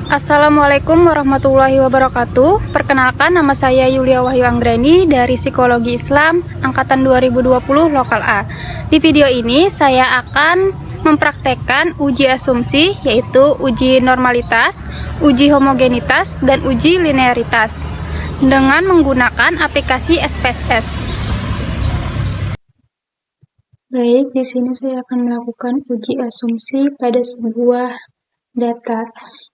Assalamualaikum warahmatullahi wabarakatuh. Perkenalkan, nama saya Yulia Wahyu Anggreni dari Psikologi Islam Angkatan 2020 Lokal A. Di video ini saya akan mempraktekkan uji asumsi, yaitu uji normalitas, uji homogenitas, dan uji linearitas dengan menggunakan aplikasi SPSS. Baik, di sini saya akan melakukan uji asumsi pada sebuah data.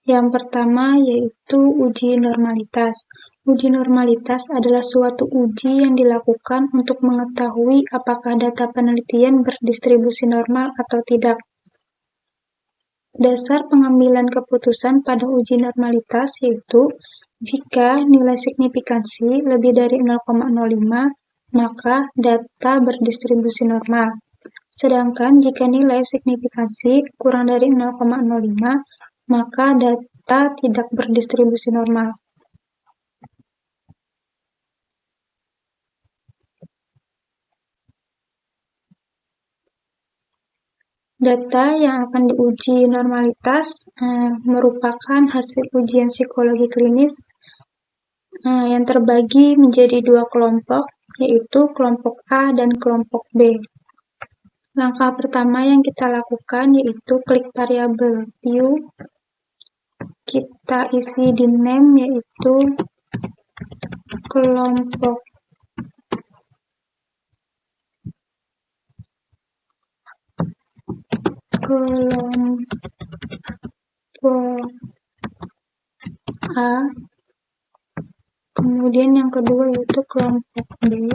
Yang pertama yaitu uji normalitas. Uji normalitas adalah suatu uji yang dilakukan untuk mengetahui apakah data penelitian berdistribusi normal atau tidak. Dasar pengambilan keputusan pada uji normalitas yaitu jika nilai signifikansi lebih dari 0,05, maka data berdistribusi normal. Sedangkan jika nilai signifikansi kurang dari 0,05, maka data tidak berdistribusi normal. Data yang akan diuji normalitas merupakan hasil ujian psikologi klinis yang terbagi menjadi dua kelompok, yaitu kelompok A dan kelompok B. Langkah pertama yang kita lakukan yaitu klik variabel view. Kita isi di name yaitu kelompok A. Kemudian yang kedua yaitu kelompok B.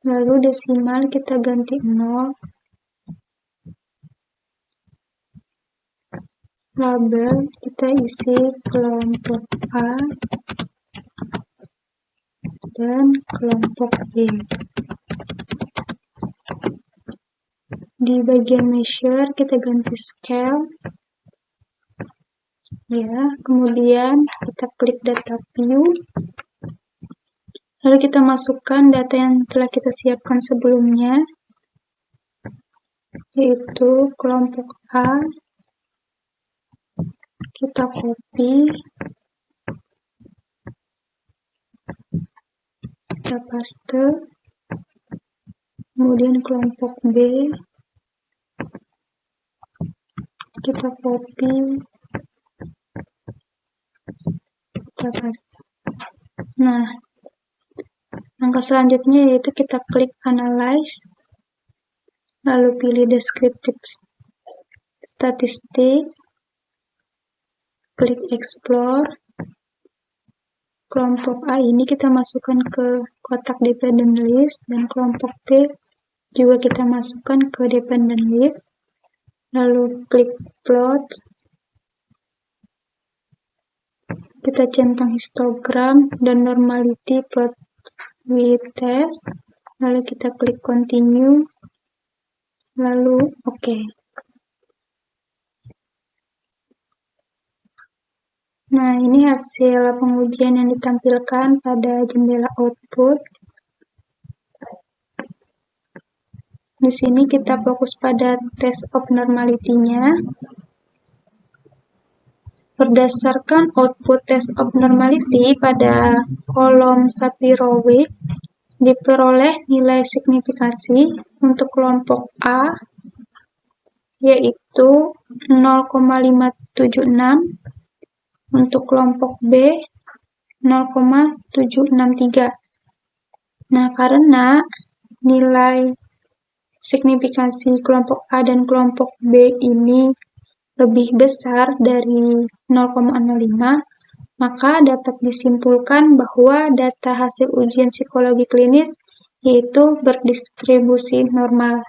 Lalu desimal kita ganti 0. Label kita isi kelompok A dan kelompok B. Di bagian measure kita ganti scale. Ya, kemudian kita klik data view. Lalu kita masukkan data yang telah kita siapkan sebelumnya, yaitu kelompok A. Kita copy, kita paste, kemudian kelompok B, kita copy, kita paste. Nah, langkah selanjutnya yaitu kita klik analyze, lalu pilih descriptive statistik, klik explore. Kelompok A ini kita masukkan ke kotak dependent list, dan kelompok B juga kita masukkan ke dependent list. Lalu klik plot. Kita centang histogram dan normality plot with test. Lalu kita klik continue. Lalu OK. Nah, ini hasil pengujian yang ditampilkan pada jendela output. Di sini kita fokus pada test of normality-nya. Berdasarkan output test of normality pada kolom Sapir-Whorf, diperoleh nilai signifikansi untuk kelompok A yaitu 0,576, untuk kelompok B 0,763. Nah, karena nilai signifikansi kelompok A dan kelompok B ini lebih besar dari 0,05, maka dapat disimpulkan bahwa data hasil ujian psikologi klinis yaitu berdistribusi normal.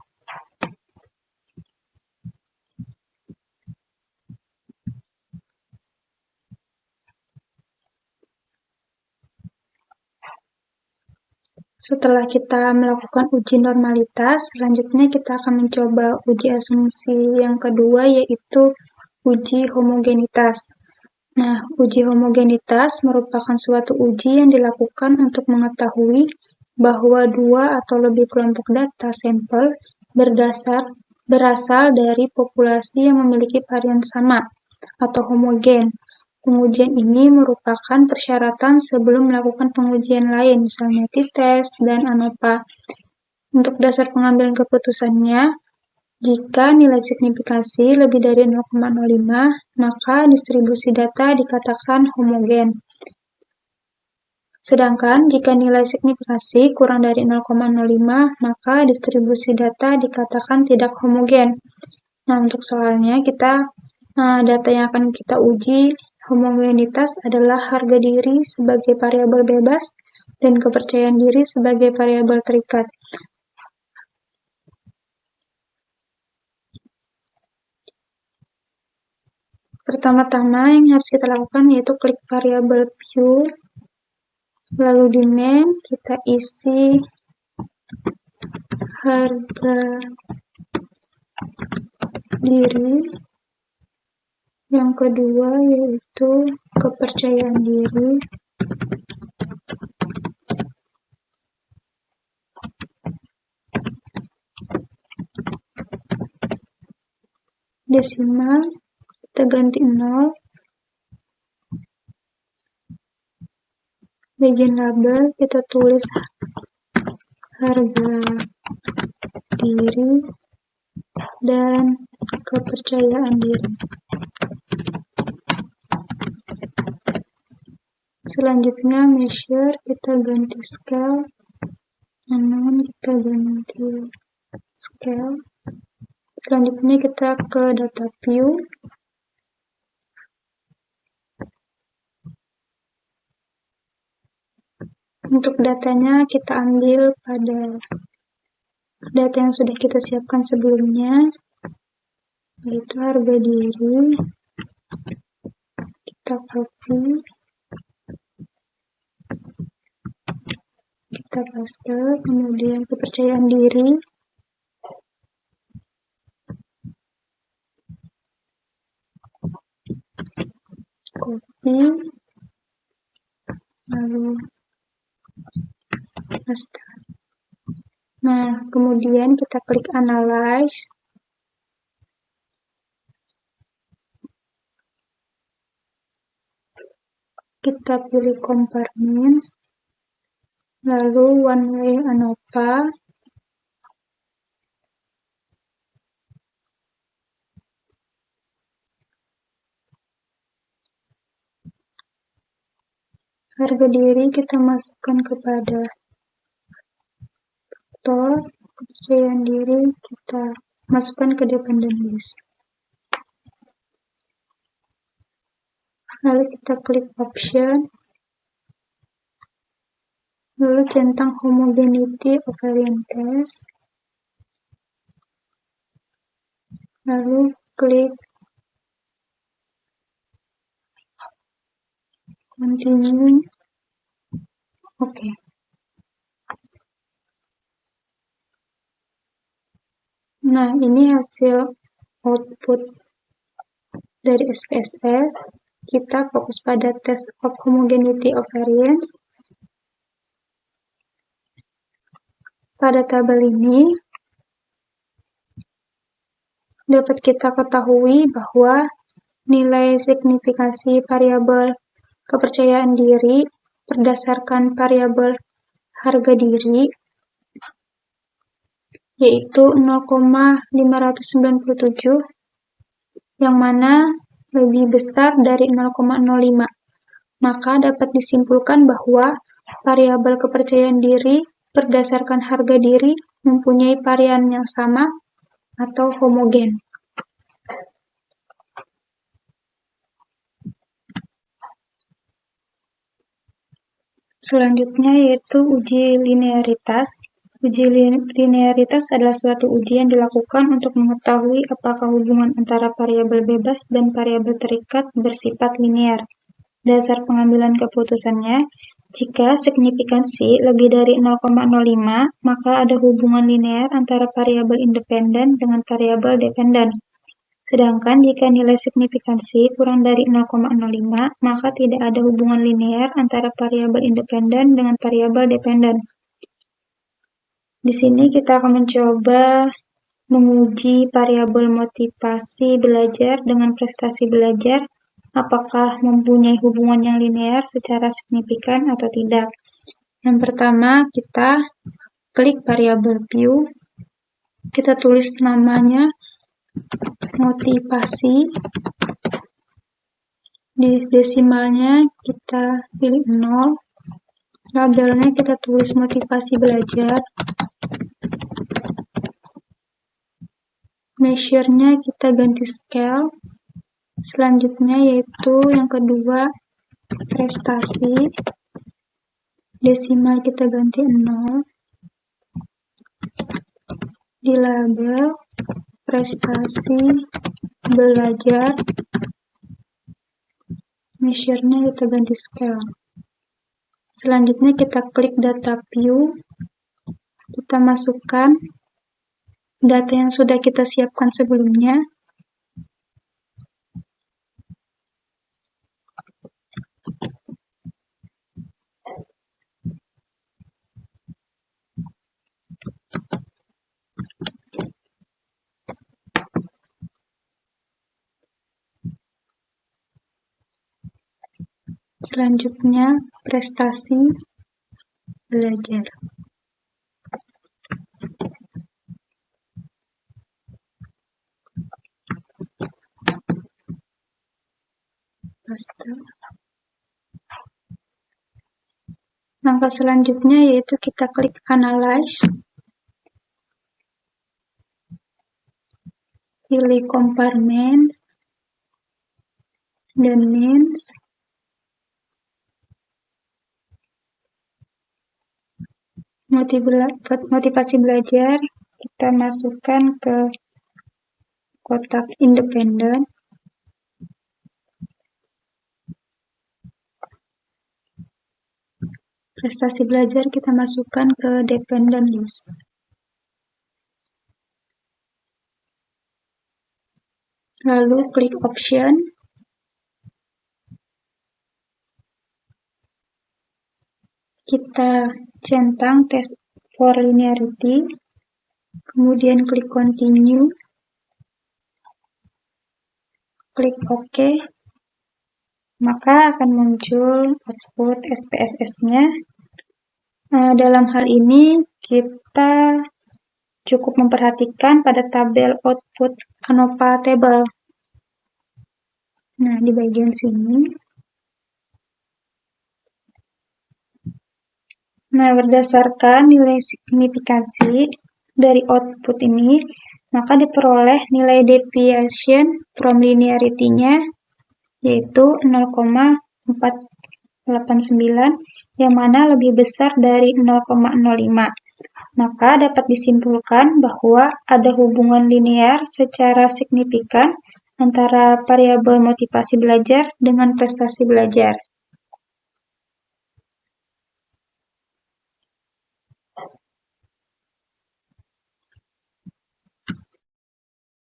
Setelah kita melakukan uji normalitas, selanjutnya kita akan mencoba uji asumsi yang kedua, yaitu uji homogenitas. Nah, uji homogenitas merupakan suatu uji yang dilakukan untuk mengetahui bahwa dua atau lebih kelompok data sampel berdasar berasal dari populasi yang memiliki varian sama atau homogen. Pengujian ini merupakan persyaratan sebelum melakukan pengujian lain, misalnya t-test dan ANOVA. Untuk dasar pengambilan keputusannya, jika nilai signifikasi lebih dari 0,05, maka distribusi data dikatakan homogen. Sedangkan jika nilai signifikasi kurang dari 0,05, maka distribusi data dikatakan tidak homogen. Nah, untuk soalnya data yang akan kita uji homogenitas adalah harga diri sebagai variabel bebas dan kepercayaan diri sebagai variabel terikat. Pertama-tama yang harus kita lakukan yaitu klik variabel view, lalu di name kita isi harga diri. Yang kedua yaitu kepercayaan diri. Desimal kita ganti 0. Bagian label kita tulis harga diri dan kepercayaan diri. Selanjutnya measure kita ganti scale, unknown kita ganti scale. Selanjutnya kita ke data view. Untuk datanya kita ambil pada data yang sudah kita siapkan sebelumnya, yaitu harga diri. Kita copy, kita paste, kemudian kepercayaan diri. Copy, lalu paste. Nah, kemudian kita klik analyze. Kita pilih compartments, lalu one way ANOVA. Harga diri kita masukkan kepada faktor, kepercayaan diri kita masukkan ke dependent list. Lalu kita klik option, lalu centang homogeneity of variant test, lalu klik continue. Oke. Nah, ini hasil output dari SPSS. Kita fokus pada test of homogeneity of variance. Pada tabel ini dapat kita ketahui bahwa nilai signifikasi variabel kepercayaan diri berdasarkan variabel harga diri yaitu 0,597, yang mana lebih besar dari 0,05. Maka dapat disimpulkan bahwa variabel kepercayaan diri berdasarkan harga diri mempunyai varian yang sama atau homogen. Selanjutnya yaitu uji linearitas. Uji linearitas adalah suatu uji yang dilakukan untuk mengetahui apakah hubungan antara variabel bebas dan variabel terikat bersifat linear. Dasar pengambilan keputusannya, jika signifikansi lebih dari 0,05, maka ada hubungan linear antara variabel independen dengan variabel dependen. Sedangkan jika nilai signifikansi kurang dari 0,05, maka tidak ada hubungan linear antara variabel independen dengan variabel dependen. Di sini kita akan mencoba menguji variabel motivasi belajar dengan prestasi belajar, apakah mempunyai hubungan yang linear secara signifikan atau tidak. Yang pertama, kita klik variabel view, kita tulis namanya motivasi, di desimalnya kita pilih 0, labelnya kita tulis motivasi belajar, measure-nya kita ganti scale, selanjutnya yaitu yang kedua prestasi, desimal kita ganti 0, di label prestasi belajar, measure-nya kita ganti scale. Selanjutnya kita klik data view, kita masukkan data yang sudah kita siapkan sebelumnya. Selanjutnya prestasi belajar. Paste. Langkah selanjutnya yaitu kita klik analyze, pilih compartment dan means, motivasi belajar kita masukkan ke kotak independen, prestasi belajar kita masukkan ke dependent list. Lalu klik option, kita centang test for linearity, kemudian klik continue, klik OK, maka akan muncul output SPSS-nya. Dalam hal ini kita cukup memperhatikan pada tabel output ANOVA table. Nah, di bagian sini. Nah, berdasarkan nilai signifikansi dari output ini, maka diperoleh nilai deviation from linearity-nya yaitu 0,489, yang mana lebih besar dari 0,05. Maka dapat disimpulkan bahwa ada hubungan linear secara signifikan antara variabel motivasi belajar dengan prestasi belajar.